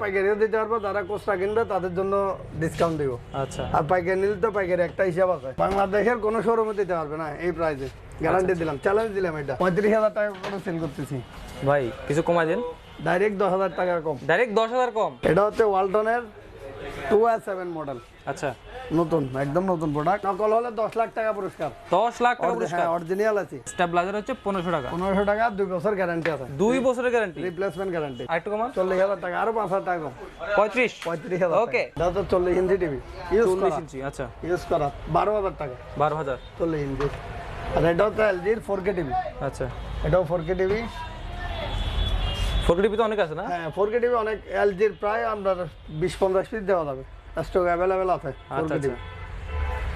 পাইকারিও দিতে পারবো, যারা খুচরা কিনবে তাদের জন্য ডিসকাউন্ট দিব। আচ্ছা, আর পাইকারি নিলে তো পাইকারি একটা হিসাব আছে, বাংলাদেশের কোনো শোরুমে দিতে পারবে না এই প্রাইসে, গ্যারান্টি দিলাম, চ্যালেঞ্জ দিলাম। এটা 35,000 টাকা করে সেল করতেছি ভাই কিছু কমাই দেন। ডাইরেক্ট 10,000 টাকা কম। ডাইরেক্ট 10,000 কম। এটা হচ্ছে ওয়ালটনের 2S7 মডেল। আচ্ছা, নতুন, একদম নতুন প্রোডাক্ট। নকল হলে 10 লাখ টাকা পুরস্কার। 10 লাখ টাকা পুরস্কার। হ্যাঁ, অরিজিনাল আছে। স্টেবিলাইজার হচ্ছে 1500 টাকা। 1500 টাকা, 2 বছর গ্যারান্টি আছে। 2 বছরের গ্যারান্টি, রিপ্লেসমেন্ট গ্যারান্টি। আর একটু কমান। 40,000 টাকা, আরো 5,000 টাকা কম। 35,000। ওকে, এটা তো 40 ইঞ্চি টিভি, ইউজ 40 ইঞ্চি। আচ্ছা, ইউজ করা 12,000 টাকা। 12,000 40 ইঞ্চি। আর এটা হচ্ছে এলজির 4K টিভি। আচ্ছা, এটাও 4K টিভি। 4K টিভি তো অনেক আছে না? হ্যাঁ, 4K টিভি অনেক, এলজির প্রায় আমরা 20-50 পিস দেওয়া যাবে, স্টক অ্যাভেলেবেল আছে 4K টিভি।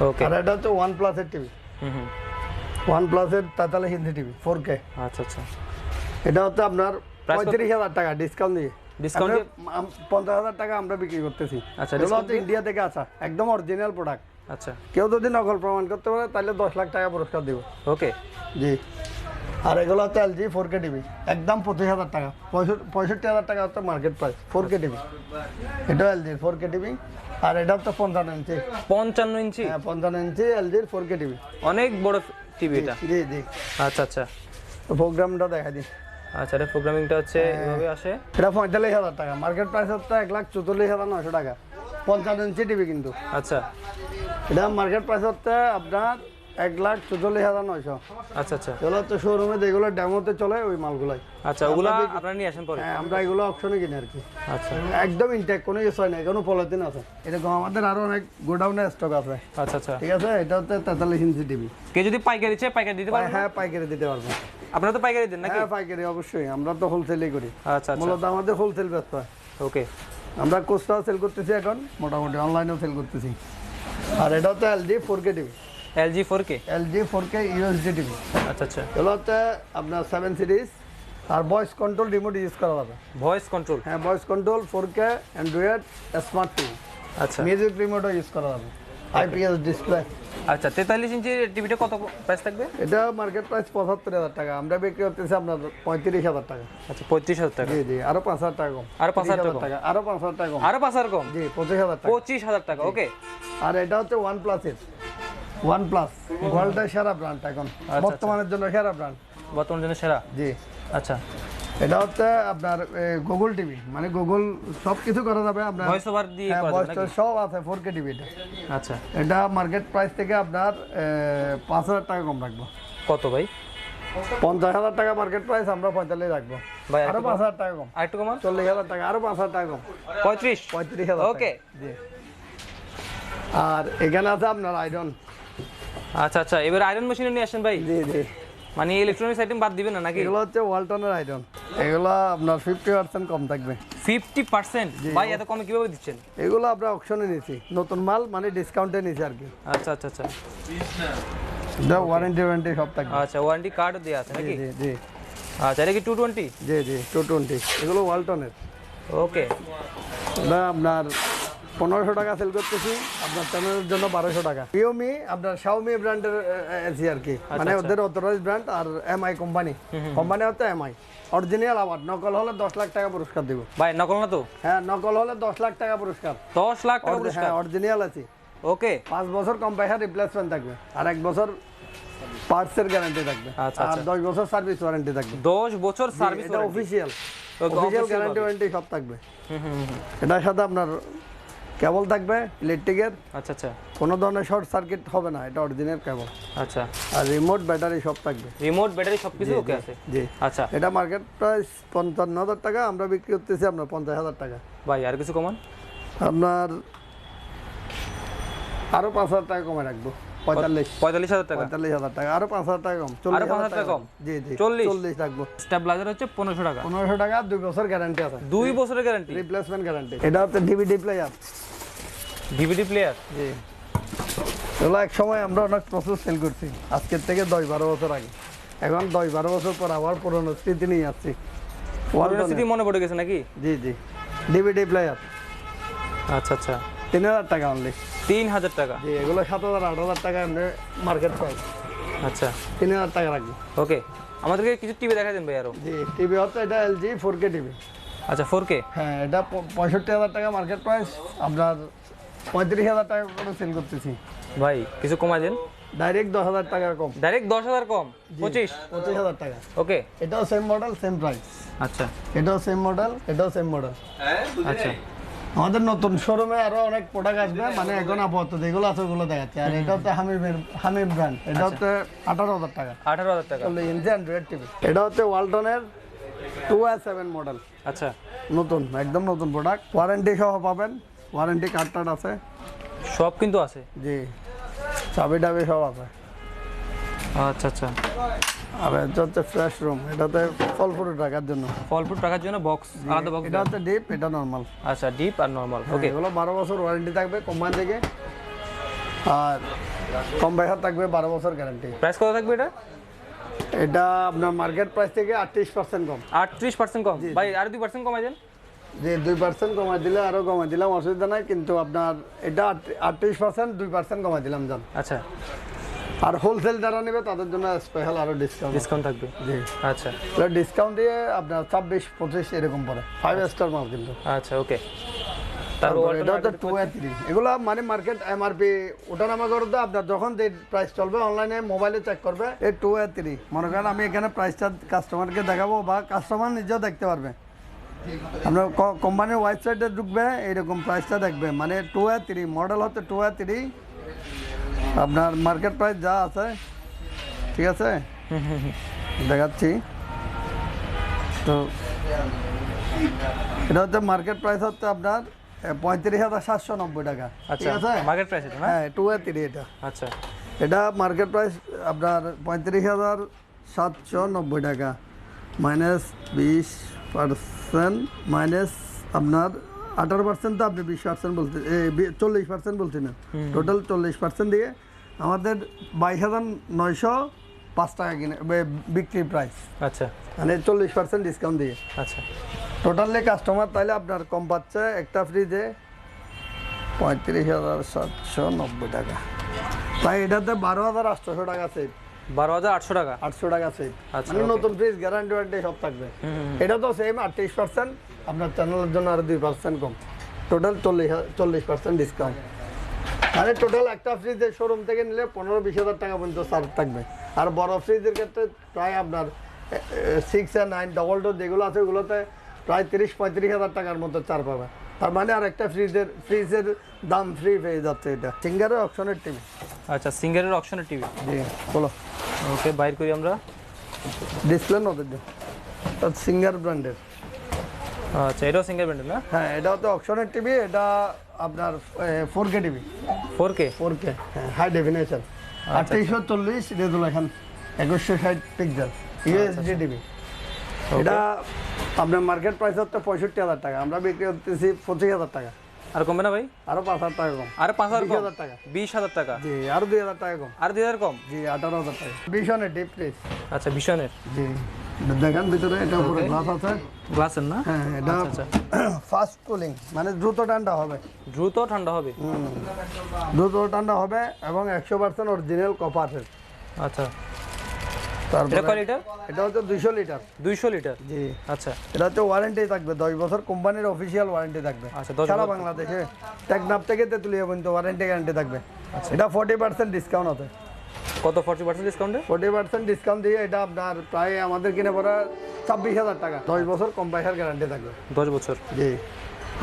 ওকে, আর এটা হচ্ছে OnePlus এর টিভি। OnePlus এর 43 ইঞ্চি টিভি 4K। আচ্ছা আচ্ছা, এটা হচ্ছে আপনার 35,000 টাকা ডিসকাউন্ট দিয়ে। ডিসকাউন্ট 50,000 টাকা আমরা বিক্রি করতেছি। আচ্ছা, এগুলো হচ্ছে ইন্ডিয়া থেকে আসা, একদম অরিজিনাল প্রোডাক্ট। আচ্ছা, কেউ যদি নকল প্রমাণ করতে পারে তাহলে 10 লাখ টাকা পুরস্কার দিব। ওকে জি। আর এগুলো হচ্ছে এলজি 4K টিভি, একদম 25,000 টাকা, 65,000 টাকা হচ্ছে মার্কেট প্রাইস 4K টিভি। এটা এলজি 4K টিভি। আর এটা হচ্ছে 55 ইঞ্চি। 55 ইঞ্চি? হ্যাঁ, 55 ইঞ্চি এলজির 4K টিভি। অনেক বড় টিভি এটা। জি জি। আচ্ছা আচ্ছা, প্রোগ্রামটা দেখা দিই। আচ্ছা, এটা প্রোগ্রামিংটা হচ্ছে এভাবে আসে। এটা 45,000 টাকা, মার্কেট প্রাইস হচ্ছে 1,44,900 টাকা। 55 ইঞ্চি টিভি কিন্তু। আচ্ছা, এটা মার্কেট প্রাইস হচ্ছে আপনার 1,44,900। আচ্ছা আচ্ছা, এগুলো হচ্ছে শোরুমে যেগুলো ডেমোতে চলে ওই মালগুলাই। আচ্ছা, ওগুলো আপনারা নিয়ে আসেন পরে? হ্যাঁ, আমরা এগুলো অপশনে কিনি আর কি। আচ্ছা, একদম ইনটেক, কোনো ইউজ হয় না, কোনো পলিথিন আছে। এরকম আমাদের আরো অনেক গোডাউনে স্টক আছে। আচ্ছা আচ্ছা, ঠিক আছে। এটা হচ্ছে 43 ইঞ্চি টিভি। কে যদি পাইকারি চায় পাইকারি দিতে পারবেন? হ্যাঁ, পাইকারি দিতে পারবো। আপনারা তো পাইকারি দেন নাকি? হ্যাঁ, পাইকারি অবশ্যই, আমরা তো হোলসেলই করি। আচ্ছা আচ্ছা, মূলত আমাদের হোলসেল ব্যবসা হয়। ওকে। আমরা খুচরাও সেল করতেছি এখন, মোটামুটি অনলাইনেও সেল করতেছি। আর এটা হচ্ছে LG 4K TV. LG 4K? LG 4K USD TV. আচ্ছা আচ্ছা, এগুলো হচ্ছে আপনার 7 সিরিজ। আর ভয়েস কন্ট্রোল রিমোট ইউজ করা যাবে। Voice control? হ্যাঁ, voice control 4K Android smart TV. আচ্ছা, মিউজিক রিমোটও ইউজ করা যাবে। IPS display. আচ্ছা, 43 ইঞ্চি টিভিটা কত প্রাইস থাকবে? এটা মার্কেট প্রাইস 75,000 টাকা, আমরা বিক্রি করতেছি আপনার 35,000 টাকা। আচ্ছা, 35,000 টাকা। জি জি, আরো 5,000 টাকা কম। আরো 5,000 টাকা? আরো 5,000 টাকা কম। আরো 5,000 কম? জি, 25,000 টাকা। 25,000 টাকা, ওকে। আর এটা হচ্ছে OnePlus এর। OnePlus ওয়ার্ল্ডের সেরা ব্র্যান্ড এখন, বর্তমানের জন্য সেরা ব্র্যান্ড। বর্তমানের জন্য সেরা? জি। আচ্ছা, এটা হচ্ছে আপনার গুগল টিভি, মানে গুগল সব কিছু করা যাবে আপনার, ভয়েস ওভার দিয়ে করা যাবে নাকি? সব আছে 4K টিভি। এটা আচ্ছা, এটা মার্কেট প্রাইস থেকে আপনার 5,000 টাকা কম রাখবো। কত ভাই? 50,000 টাকা মার্কেট প্রাইস, আমরা 45 রাখবো। ভাই আরো 5,000 টাকা কম। আরেকটু কমান। 40,000 টাকা, আরো 5,000 টাকা কম। 35,000। ওকে। জি। আর এখানে আছে আপনার আয়রন। আচ্ছা আচ্ছা, এবার আয়রন মেশিনে নিয়ে আসেন ভাই। জি জি। মানে ইলেকট্রনিক্স আইটেম বাদ দিবেন না নাকি? এগুলো হচ্ছে ওয়ালটনের আয়রন। এগুলো আপনার 50% কম থাকবে। 50%? ভাই এত কমে কিভাবে দিচ্ছেন? এগুলো আমরা অকশনে নিয়েছি, নতুন মাল, মানে ডিসকাউন্টে নিয়েছি আর কি। আচ্ছা আচ্ছা আচ্ছা, ওয়ারেন্টি সব থাকবে। আচ্ছা, ওয়ারেন্টি কার্ডও দেওয়া আছে নাকি? জি জি। আচ্ছা, এটা কি 220? জি জি, 220। এগুলো ওয়ালটনের। ওকে। এটা আপনার 1500 টাকা সেল করতেছি, আপনার চ্যানেলের জন্য 1200 টাকা। Xiaomi আপনার Xiaomi ব্র্যান্ডের আছে আর কি, মানে ওদের অথরাইজড ব্র্যান্ড। আর এমআই কোম্পানি হচ্ছে এমআই অরিজিনাল। আবার নকল হলে 10 লাখ টাকা পুরস্কার দিব। ভাই নকল না তো? হ্যাঁ, নকল হলে 10 লাখ টাকা পুরস্কার। 10 লাখ টাকা পুরস্কার? হ্যাঁ, অরিজিনাল আছে। ওকে। 5 বছর কম্পাইহার রিপ্লেসমেন্ট থাকবে, আর 1 বছর পার্টসের গ্যারান্টি থাকবে। আচ্ছা, আর 10 বছর সার্ভিস ওয়ারেন্টি থাকবে। 10 বছর সার্ভিস এটা ওয়ারেন্টি? অফিশিয়াল গ্যারান্টি ওয়ারেন্টি সব থাকবে। এটার সাথে আপনার কেবল থাকবে ইলেকট্রিকের। আচ্ছা আচ্ছা, কোনো ধরনের শর্ট সার্কিট হবে না, এটা অরিজিনাল কেবল। আচ্ছা, আর রিমোট ব্যাটারি সব থাকবে। রিমোট ব্যাটারি সবকিছু ওকে আছে? জি। আচ্ছা, এটা মার্কেট প্রাইস 55,000 টাকা, আমরা বিক্রি করতেছি আপনার 50,000 টাকা। ভাই আর কিছু কমান? আপনার আরো 5,000 টাকা কমে রাখবো। 45,000 টাকা? 45,000 টাকা, আরো 5,000 টাকা কম। আরো 5,000 টাকা কম? জি জি, 40 রাখবো। স্টেবিলাইজার হচ্ছে 1500 টাকা? 1500 টাকা, 2 বছর গ্যারান্টি আছে। 2 বছরের গ্যারান্টি? Replacement guarantee. এটা হচ্ছে ডিভিডি প্লেয়ার। DVD player? জি। এগুলো এক সময় আমরা অনেক প্রসেস সেল করছি, আজকের থেকে 10-12 বছর আগে। এখন 10-12 বছর পর আবার পুরনো স্মৃতি নিয়ে আসছি। পুরনো স্মৃতি মনে পড়ে গেছে নাকি? জি জি, ডিভিডি প্লেয়ার। আচ্ছা আচ্ছা, 3,000 টাকা অনলি। 3,000 টাকা? জি, এগুলো 7,000-8,000 টাকা এমনি মার্কেট প্রাইস। আচ্ছা, 3,000 টাকা রাখবো। ওকে। আমাদেরকে কিছু টিভি দেখা দেন ভাই আরো। জি, টিভি হচ্ছে এটা এলজি 4K টিভি। আচ্ছা 4K। হ্যাঁ, এটা 65,000 টাকা মার্কেট প্রাইস, আপনার 35,000 টাকা করে সেল করতেছি। ভাই কিছু কমাই দেন। ডাইরেক্ট 10,000 টাকা কম। ডাইরেক্ট 10,000 কম, 25,000 টাকা। ওকে। এটাও সেম মডেল সেম প্রাইস। আচ্ছা এটাও সেম মডেল, এটাও সেম মডেল। আচ্ছা, আমাদের নতুন শোরুমে আরো অনেক প্রোডাক্ট আসবে, মানে এখন আপাতত যেগুলো আছে ওগুলো দেখাচ্ছে। আর এটা হচ্ছে হামির ব্র্যান্ড, এটা হচ্ছে 18,000 টাকা। 18,000 টাকা। 40 ইঞ্চি অ্যান্ড্রয়েড টিভি। এটা হচ্ছে ওয়ালটনের 2i7 মডেল, আচ্ছা, নতুন, একদম নতুন প্রোডাক্ট। ওয়ারেন্টি সহ পাবেন, ওয়ারেন্টি কার্ড টার্ড আছে, সব কিন্তু আছে। জি, চাবি টাবি সব আছে। আচ্ছা আচ্ছা, আর এটা হচ্ছে ফ্রেশ রুম, এটাতে ফল ফ্রুট রাখার জন্য। ফল ফ্রুট রাখার জন্য বক্স, আলাদা বক্স। এটা হচ্ছে ডিপ, এটা নরমাল। আচ্ছা, ডিপ আর নরমাল। ওকে। এগুলো 12 বছর ওয়ারেন্টি থাকবে কোম্পানি থেকে, আর কম বাইহার থাকবে 12 বছর গ্যারান্টি। প্রাইস কত থাকবে এটা? এটা আপনার মার্কেট প্রাইস থেকে 38% কম। 38% কম? ভাই আর 2% কমাই দেন। যে 2% কমাই দিলে আরো কমাই দিলাম, অসুবিধা নাই, কিন্তু আপনার এটা 38%, 2% কমাই দিলাম জান। আচ্ছা, আর হোলসেল যারা নেবে তাদের জন্য স্পেশাল আরো ডিসকাউন্ট থাকবে। জি, আচ্ছা, ডিসকাউন্ট দিয়ে আপনার 26-25 এরকম পড়ে, 5 স্টার মাল কিন্তু। আচ্ছা, ওকে। তারপর এটা হচ্ছে 2i3, এগুলো মানে মার্কেট এমআরপি ওঠানামা করতে আপনার যখন যে প্রাইস চলবে অনলাইনে মোবাইলে চেক করবে। এই 2i3 মনে করেন আমি এখানে প্রাইসটা কাস্টমারকে দেখাবো বা কাস্টমার নিজেও দেখতে পারবে। আপনার কোম্পানির ওয়েবসাইটে ঢুকবে, এইরকম প্রাইসটা দেখবে, মানে 2i3 মডেল হচ্ছে 2i3, আপনার মার্কেট প্রাইস যা আছে, ঠিক আছে, দেখাচ্ছি। তো এটা হচ্ছে মার্কেট প্রাইস হচ্ছে আপনার 35,790 টাকা। ঠিক আছে, মার্কেট প্রাইস এটা না? হ্যাঁ, 2i3 এটা। আচ্ছা, এটা মার্কেট প্রাইস আপনার 35,790 টাকা, মাইনাস 20%, মাইনাস আপনার 18%, তো আপনি 20% বলতে 40% বলছেন না, টোটাল 40% দিয়ে আমাদের 22,905 টাকা কিনে বিক্রি প্রাইস। আচ্ছা, মানে 40% ডিসকাউন্ট দিয়ে। আচ্ছা, টোটালি কাস্টমার তাইলে আপনার কম পাচ্ছে একটা ফ্রিজে 35,790 টাকা। তাই এটাতে 12,800 টাকা সেভ। 12,800 টাকা? 800 টাকা সেভ। আচ্ছা, মানে নতুন ফ্রিজ, গ্যারান্টি ওয়ারেন্টি সব থাকবে। এটা তো সেম 38%, আপনার চ্যানেলের জন্য আরো 2% কম, টোটাল 40% ডিসকাউন্ট। মানে টোটাল একটা ফ্রিজের শোরুম থেকে নিলে 15-20 হাজার টাকা পর্যন্ত সার্ভ থাকবে। আর বড় ফ্রিজের ক্ষেত্রে প্রায় আপনার 6 আর 9 ডবল ডোর যেগুলো আছে ওগুলোতে প্রায় 30-35 হাজার টাকার মতো ছাড় পাবে। তার মানে আর একটা ফ্রিজের দাম ফ্রি পেয়ে যাচ্ছে। এটা সিঙ্গারের অপশনের টিভি। আচ্ছা, সিঙ্গারের অপশনের টিভি। জি, বলো। ওকে, বাইর করি আমরা। ডিসপ্লে নতুন, সিঙ্গার ব্র্যান্ডের। আচ্ছা, এটাও সিঙ্গার ব্র্যান্ডের না? হ্যাঁ, এটা হচ্ছে অপশনের টিভি। এটা আপনার 4K টিভি। 4K? 4K, হ্যাঁ, high definition, 3840 resolution, 2160 pixel, USD TV. এটা আপনার মার্কেট প্রাইস হচ্ছে 65,000 টাকা, আমরা বিক্রি করতেছি 25,000 টাকা। আর কমবে না ভাই? আরো 5,000 টাকা কম। আরে 5,000 কম? 20,000 টাকা। 20,000 টাকা? জি, আরো 2,000 টাকা কম। আর 2,000 কম? জি, 18,000 টাকা। ভীষণের ডিপ ফ্রিজ। আচ্ছা, ভীষণের। জি, দেখেন ভিতরে এটা পুরো গ্লাস আছে। গ্লাসের না? হ্যাঁ, এটা ফাস্ট কুলিং, মানে দ্রুত ঠান্ডা হবে। দ্রুত ঠান্ডা হবে? দ্রুত ঠান্ডা হবে এবং 100% অরিজিনাল কপারের। আচ্ছা, তারপরে এটা কয় লিটার? এটা হচ্ছে 200 লিটার। 200 লিটার? জি। আচ্ছা, এটা হচ্ছে ওয়ারেন্টি থাকবে 10 বছর, কোম্পানির অফিসিয়াল ওয়ারেন্টি থাকবে। আচ্ছা, 10 সারা বছর। বাংলাদেশে টেকনাফ থেকে তেতুলিয়া পর্যন্ত ওয়ারেন্টি গ্যারান্টি থাকবে। এটা 40% ডিসকাউন্ট হবে। কত 40% ডিসকাউন্টে? 40% ডিসকাউন্ট দিয়ে এটা আপনার প্রায় আমাদের কিনে পড়া 26,000 টাকা, 10 বছর কম্পাইসার গ্যারান্টি থাকবে। 10 বছর? জি।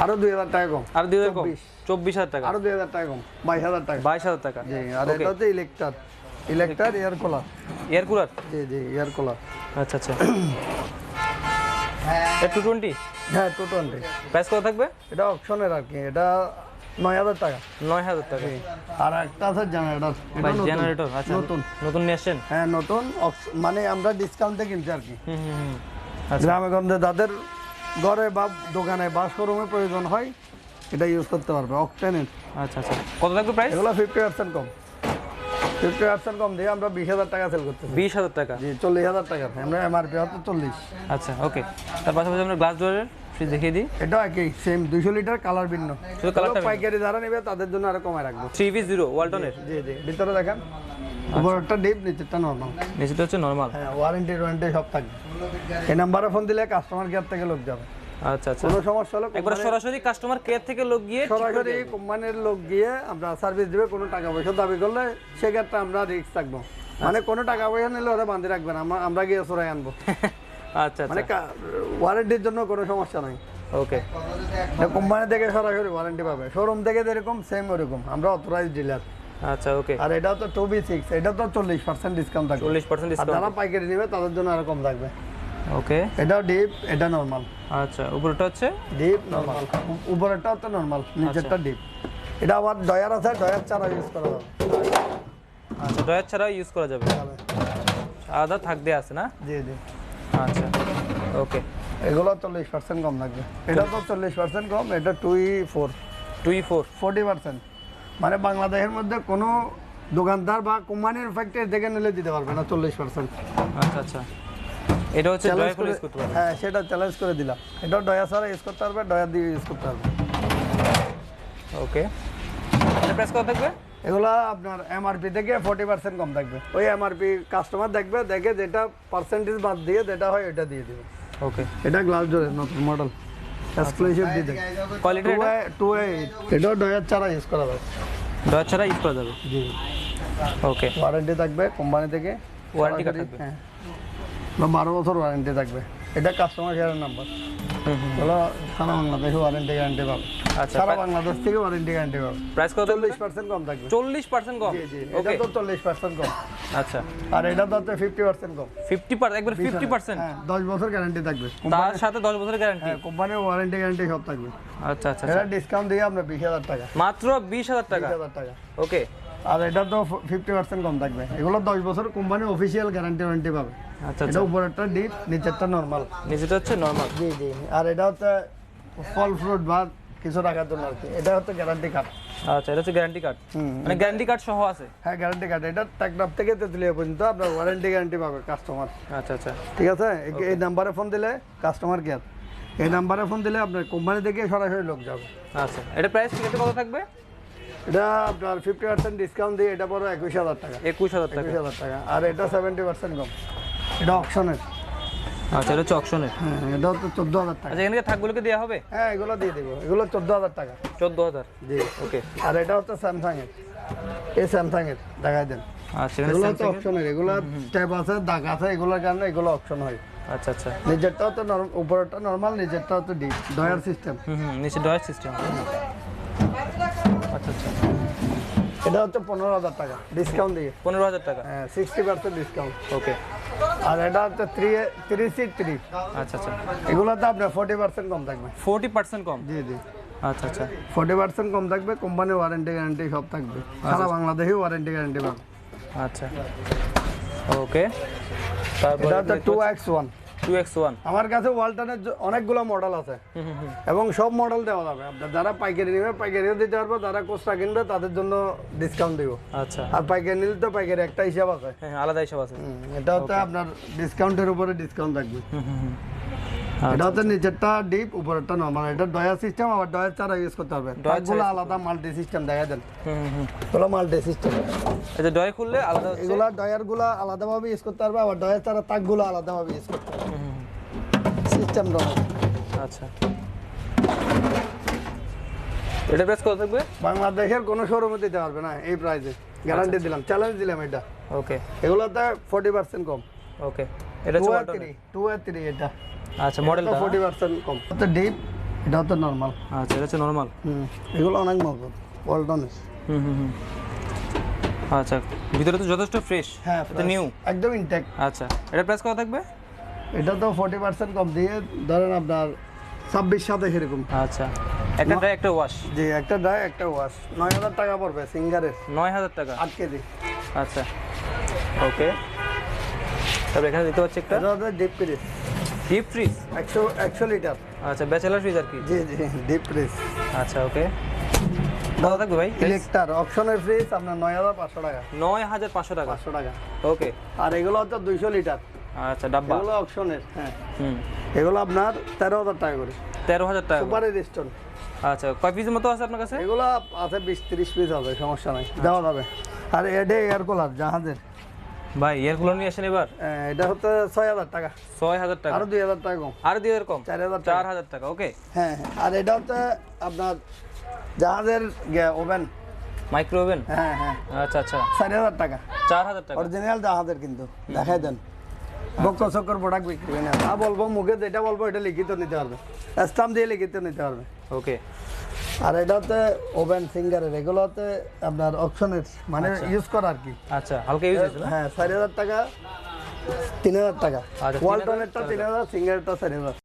আরো 2,000 টাকা কম। আর 2,000 কম? 24,000 টাকা? আরো 2,000 টাকা কম, 22,000 টাকা। 22,000 টাকা? জি। আর এটা হচ্ছে ইলেকট্রার এয়ার কুলার। Air cooler? জি জি, এয়ার কুলার। আচ্ছা আচ্ছা। এটা 220? হ্যাঁ, 220। প্রাইস কত থাকবে? এটা অপশনের আর কি, এটা 9,000 টাকা। 9,000 টাকা? আর একটা আছে জেনারেটর। ভাই জেনারেটর? আচ্ছা, নতুন নতুন নিয়ে আসছেন? হ্যাঁ, নতুন, মানে আমরা ডিসকাউন্টে কিনছি আর কি। আচ্ছা, গ্রামে গঞ্জে যাদের ঘরে বা দোকানে বা শোরুমে প্রয়োজন হয় এটা ইউজ করতে পারবে, অকটেনের। আচ্ছা আচ্ছা, কত থাকবে প্রাইস? এগুলো 50% কম। 50% কম দিয়ে আমরা 20,000 টাকা সেল করতেছি। 20,000 টাকা? জি, 40,000 টাকা। আমরা এমআরপি হচ্ছে 40। আচ্ছা, ওকে। তার পাশাপাশি আমরা গ্লাস ডোরের ফ্রিজ দেখিয়ে দিই। এটা একই সেম 200 লিটার, কালার ভিন্ন। শুধু কালারটা ভিন্ন। পাইকারি যারা নেবে তাদের জন্য আরো কমায় রাখবো। 3V0 ওয়ালটনের? জি জি, ভিতরে দেখেন, উপরটা ডিপ, নিচেরটা নরমাল। নিচেটা হচ্ছে নরমাল? হ্যাঁ, ওয়ারেন্টি সব থাকবে। এই নাম্বারে ফোন দিলে কাস্টমার কেয়ার থেকে লোক যাবে। আচ্ছা আচ্ছা, কোনো সমস্যা হলে একবার সরাসরি কাস্টমার কেয়ার থেকে লোক গিয়ে সরাসরি কোম্পানির লোক গিয়ে আমরা সার্ভিস দিবে। কোনো টাকা পয়সা দাবি করলে সেক্ষেত্রে আমরা রিস্ক থাকবো, মানে কোনো টাকা পয়সা নিলে ওরা বাঁধে রাখবেন, আমরা গিয়ে সরাই আনবো। আচ্ছা মানে ওয়ারেন্টির জন্য কোনো সমস্যা নাই। ওকে, কোম্পানি থেকে সরাসরি ওয়ারেন্টি পাবে, শোরুম থেকে যেরকম সেম ওরকম, আমরা অথরাইজড ডিলার। আচ্ছা ওকে, আর এটা তো 2B6, এটা তো 40% ডিসকাউন্ট থাকবে। 40% আর ডিসকাউন্ট, যারা পাইকারি নেবে তাদের জন্য আরো কম থাকবে। ওকে, এটাও ডিপ, এটা নরমাল। আচ্ছা, উপরটা হচ্ছে ডিপ নরমাল, উপরেরটাও তো নরমাল, নিচেরটা ডিপ। এটা আবার ডয়ার আছে, ডয়ার ছাড়া ইউজ করা যাবে। আচ্ছা, ডয়ার ছাড়া ইউজ করা যাবে, আলাদা থাক দেয়া আছে না? জি জি। আচ্ছা ওকে, এগুলো 40% কম থাকবে। এটা তো 40% কম, এটা 2E4 40%। মানে বাংলাদেশের মধ্যে কোনো দোকানদার বা কোম্পানির ফ্যাক্টরি থেকে নিলে দিতে পারবে না 40%। আচ্ছা আচ্ছা, এটা হচ্ছে ডয়ার করে ইউজ করতে পারবে? হ্যাঁ, সেটা চ্যালেঞ্জ করে দিলাম। এটাও ডয়ার ছাড়া ইউজ করতে পারবে, ডয়ার দিয়ে ইউজ করতে পারবে। ওকে, এটা প্রাইস কত থাকবে? এগুলা আপনার এমআরপি থেকে 40% কম থাকবে। ওই এমআরপি কাস্টমার দেখে যেটা পার্সেন্টেজ বাদ দিয়ে যেটা হয় এটা দিয়ে দিবে। ওকে, এটা গ্লাস ডোরের নতুন মডেল, এক্সক্লুসিভ দিয়ে দেবে। কোয়ালিটি এটা 2A8, এটাও ডয়ার ছাড়া ইউজ করা যাবে। ডয়ার ছাড়া ইউজ করা যাবে? জি। ওকে, ওয়ারেন্টি থাকবে কোম্পানি থেকে, ওয়ারেন্টি কার্ড থাকবে? হ্যাঁ, 12 বছর ওয়ারেন্টি থাকবে। এটা কাস্টমার কেয়ারের নাম্বার। হলো সারা বাংলাদেশে ওয়ারেন্টি গ্যারান্টি পাবে। আচ্ছা, সারা বাংলাদেশ থেকে ওয়ারেন্টি গ্যারান্টি পাবে। প্রাইস কত? 40% কম থাকবে। 40% কম? জি জি, এটা তো 40% কম। আচ্ছা, আর এটা তো 50% কম। 50%, একবার 50%? হ্যাঁ, 10 বছর গ্যারান্টি থাকবে। তার সাথে 10 বছরের গ্যারান্টি? হ্যাঁ, কোম্পানির ওয়ারেন্টি গ্যারান্টি সব থাকবে। আচ্ছা আচ্ছা, এটা ডিসকাউন্ট দিয়ে আপনার 20,000 টাকা। মাত্র 20,000 টাকা? 20,000 টাকা। ওকে, আর এটা তো 50% কম থাকবে। এগুলো 10 বছর কোম্পানির অফিসিয়াল গ্যারান্টি ওয়ারেন্টি পাবে। আচ্ছা এটা আচ্ছা, উপরেরটা ডিপ, নিচেরটা নরমাল। নিচেটা হচ্ছে নরমাল? জি জি। আর এটা হচ্ছে ফল ফ্রুট বা কিছু রাখার জন্য আর কি। এটা হচ্ছে গ্যারান্টি কার্ড। আচ্ছা, এটা হচ্ছে গ্যারান্টি কার্ড? মানে গ্যারান্টি কার্ড সহ আছে? হ্যাঁ, গ্যারান্টি কার্ড। এটা টেকনাফ থেকে তেতুলিয়া পর্যন্ত আপনার ওয়ারেন্টি গ্যারান্টি পাবে কাস্টমার। আচ্ছা আচ্ছা, ঠিক আছে। এই নাম্বারে ফোন দিলে কাস্টমার কেয়ার, এই নাম্বারে ফোন দিলে আপনার কোম্পানি থেকে সরাসরি লোক যাবে। আচ্ছা, এটা প্রাইস কত থাকবে? এটা আপনার 50% ডিসকাউন্ট দিয়ে এটা পড়ো 21,000 টাকা। 21,000 টাকা? 21,000 টাকা। আর এটা 70% কম। এটা অকশনের। আচ্ছা, এটা হচ্ছে অকশনের? হ্যাঁ, এটা হচ্ছে 14,000 টাকা। আচ্ছা, এখানে থাকগুলোকে দেওয়া হবে? হ্যাঁ, এগুলো দিয়ে দেবো। এগুলো 14,000 টাকা। 14,000? জি। ওকে। আর এটা হচ্ছে স্যামসাং এর, এই স্যামসাং এর দেখাই দেন। আচ্ছা, এগুলো হচ্ছে অপশনের, এগুলো ট্যাব আছে, দাগ আছে, এগুলোর কারণে এগুলো অপশন হয়। আচ্ছা আচ্ছা, নিচেরটাও তো উপরেরটা নরমাল, নিচেরটাও তো ডিপ, ডয়ার সিস্টেম। নিচে ডয়ার সিস্টেম? আচ্ছা আচ্ছা, এটা হচ্ছে 15,000 টাকা ডিসকাউন্ট দিয়ে। 15,000 টাকা? হ্যাঁ, 60% ডিসকাউন্ট। ওকে। আর এটা হচ্ছে 3C3। আচ্ছা আচ্ছা, এগুলোতে আপনার 40% কম থাকবে। 40% কম? জি জি। আচ্ছা আচ্ছা, 40% কম থাকবে, কোম্পানির ওয়ারেন্টি গ্যারান্টি সব থাকবে, সারা বাংলাদেশে ওয়ারেন্টি গ্যারান্টি পাবে। আচ্ছা ওকে। তারপর এটা হচ্ছে 2X1। 2X1? আমার কাছে ওয়ালটনের অনেকগুলো মডেল আছে এবং সব মডেল দেওয়া যাবে। আপনার যারা পাইকারি নেবে পাইকারিও দিতে পারবো, যারা কোস্টা কিনবে তাদের জন্য ডিসকাউন্ট দিব। আচ্ছা, আর পাইকারি নিলে তো পাইকারি একটা হিসাব আছে। হ্যাঁ, আলাদা হিসাব আছে? এটা হচ্ছে আপনার ডিসকাউন্টের উপরে ডিসকাউন্ট থাকবে। এটা হচ্ছে নিচেরটা ডিপ, উপরেরটা নরমাল। এটা ডয়ার সিস্টেম, আবার ডয়ার ছাড়া ইউজ করতে হবে। ডয়ারগুলো আলাদা মাল্টি সিস্টেম দেখা দেন। এগুলো মাল্টি সিস্টেম। এটা ডয়ার খুললে আলাদা হচ্ছে? এগুলা ডয়ারগুলো আলাদাভাবে ইউজ করতে পারবে, আবার ডয়ার ছাড়া তাকগুলো আলাদাভাবে ইউজ করতে পারবে। System drawer. আচ্ছা, এটা প্রাইস কত থাকবে? বাংলাদেশের কোনো শোরুমে দিতে পারবে না এই প্রাইসে, গ্যারান্টি দিলাম, চ্যালেঞ্জ দিলাম এটা। ওকে। এগুলোতে 40% কম। ওকে, এটা হচ্ছে 2A3 এটা। আচ্ছা, মডেলটা 40% কম। এটা ডিপ, এটা হচ্ছে নরমাল। আচ্ছা, এটা হচ্ছে নরমাল? এগুলো অনেক মজবুত, ওয়ালটনের। আচ্ছা, ভিতরে তো যথেষ্ট ফ্রেশ? হ্যাঁ, এটা নিউ একদম ইনটেক। আচ্ছা, এটা প্রাইস কত থাকবে? এটা তো 40% কম দিয়ে ধরেন আপনার 26-27 এরকম। আচ্ছা, একটা ড্রাই একটা ওয়াশ? জি, একটা ড্রাই একটা ওয়াশ। 9,000 টাকা পড়বে সিঙ্গারের। 9,000 টাকা? 8 কেজি। আচ্ছা ওকে। তারপর এখানে দিতে হচ্ছে একটা এটা হচ্ছে deep fridge. Deep fridge? 100 litre. আচ্ছা, ব্যাচেলার ফ্রিজ আর কি? জি জি, ডিপ ফ্রিজ। আচ্ছা ওকে। কত থাকবে ভাই? ইলেকট্রার অপশনের ফ্রিজ আপনার 9,500 টাকা। 9,500 টাকা? 500 টাকা। ওকে। আর এগুলো হচ্ছে 200 লিটার। আচ্ছা, ডাব্বা? এগুলো অপশনের। হ্যাঁ, হুম, এগুলো আপনার 13,000 টাকা করে। 13,000 টাকা? সুপার রেস্টন। আচ্ছা, কয় পিসের মতো আছে আপনার কাছে? এগুলো আছে 20-30 পিস হবে, সমস্যা নাই, দেওয়া যাবে। আর এডে এয়ার কুলার জাহাজের, ভাই এয়ার কুলার নিয়ে আসেন এবার। এটা হচ্ছে 6000 টাকা। 6000 টাকা, আরো 2000 টাকা কম। আর 2000 কম, 4000 টাকা। 4000 টাকা। ওকে। হ্যাঁ, আর এটা হচ্ছে আপনার জাহাজের ওভেন, মাইক্রো ওভেন। হ্যাঁ হ্যাঁ, আচ্ছা আচ্ছা, 4000 টাকা। 4000 টাকা। অরিজিনাল জাহাজের কিন্তু দেখাই দেন। বক্কর চক্কর প্রোডাক্ট বিক্রি হয় না। বলবো মুখে যেটা বলবো এটা লিখিত নিতে পারবে, স্টাম্প দিয়ে লিখিত নিতে পারবে। ওকে। আর এটা হচ্ছে ওভেন সিঙ্গারের, এগুলো হচ্ছে আপনার অকশনের, মানে ইউজ করা আর কি। আচ্ছা, হালকা ইউজ হয়েছে না? হ্যাঁ, 4000 টাকা, 3000 টাকা। আচ্ছা, ওয়ালটনেরটা 3000, সিঙ্গারেরটা 4000।